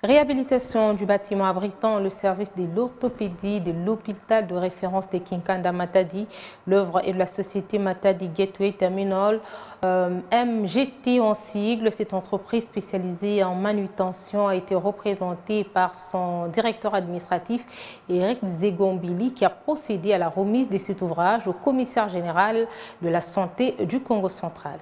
Réhabilitation du bâtiment abritant le service de l'orthopédie de l'hôpital de référence de Kinkanda Matadi. L'œuvre est de la société Matadi Gateway Terminal, MGT en sigle. Cette entreprise spécialisée en manutention a été représentée par son directeur administratif, Eric Zegombili, qui a procédé à la remise de cet ouvrage au commissaire général de la santé du Congo central.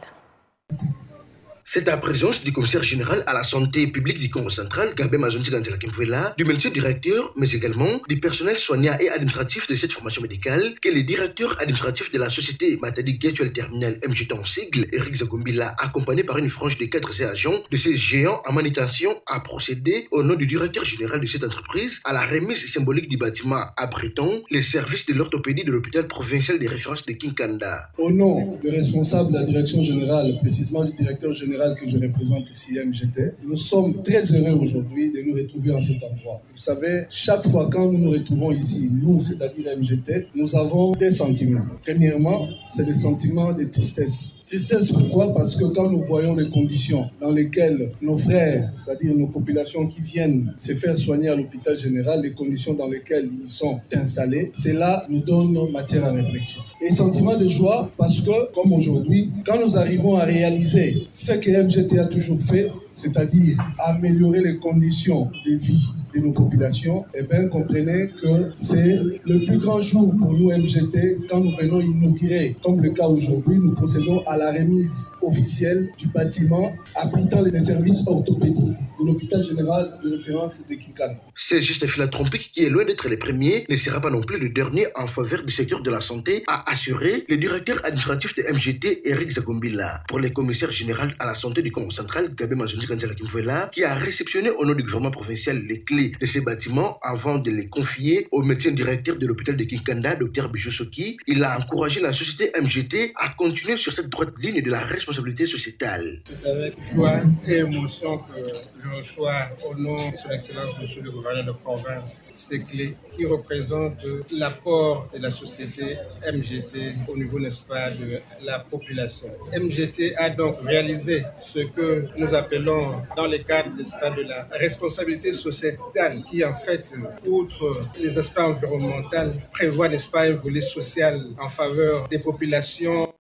C'est à présence du commissaire général à la santé publique du Congo central, Gabé Mazonti Gantela Kimfouela, du médecin directeur, mais également du personnel soignant et administratif de cette formation médicale, que le directeur administratif de la société Matadi Gateway Terminal MGT en sigle, Eric Zagombila, accompagné par une frange de 4 agents de ces géants en manutention, a procédé au nom du directeur général de cette entreprise à la remise symbolique du bâtiment abritant les services de l'orthopédie de l'hôpital provincial de référence de Kinkanda. Au nom du responsable de la direction générale, précisément du directeur général que je représente ici, MGT, nous sommes très heureux aujourd'hui de nous retrouver en cet endroit. Vous savez, chaque fois quand nous nous retrouvons ici, nous, c'est-à-dire MGT, nous avons des sentiments. Premièrement, c'est le sentiment de tristesse. Tristesse pourquoi? Parce que quand nous voyons les conditions dans lesquelles nos frères, c'est-à-dire nos populations qui viennent se faire soigner à l'hôpital général, les conditions dans lesquelles ils sont installés, cela nous donne matière à réflexion. Et sentiment de joie parce que, comme aujourd'hui, quand nous arrivons à réaliser ce que MGT a toujours fait, c'est-à-dire améliorer les conditions de vie de nos populations, eh bien, comprenez que c'est le plus grand jour pour nous MGT quand nous venons inaugurer, comme le cas aujourd'hui, nous procédons à la remise officielle du bâtiment abritant les services orthopédiques de l'hôpital général de référence de Kinkanda. Ce geste philanthropique, qui est loin d'être le premier, ne sera pas non plus le dernier en faveur du secteur de la santé, a assuré le directeur administratif de MGT, Eric Zagombila. Pour le commissaire général à la santé du Congo central, Gabé Mazonzi Gantela Kimfouela, qui a réceptionné au nom du gouvernement provincial les clés de ces bâtiments avant de les confier au médecin directeur de l'hôpital de Kinkanda, Dr Bijousoki. Il a encouragé la société MGT à continuer sur cette droite ligne de la responsabilité sociétale. C'est avec joie et émotion que je reçois au nom de son Excellence Monsieur le gouverneur de province ces clés qui représentent l'apport de la société MGT au niveau, n'est-ce pas, de la population. MGT a donc réalisé ce que nous appelons dans le cadre, n'est-ce pas, de la responsabilité sociétale qui, en fait, outre les aspects environnementaux, prévoit, n'est-ce pas, un volet social en faveur des populations.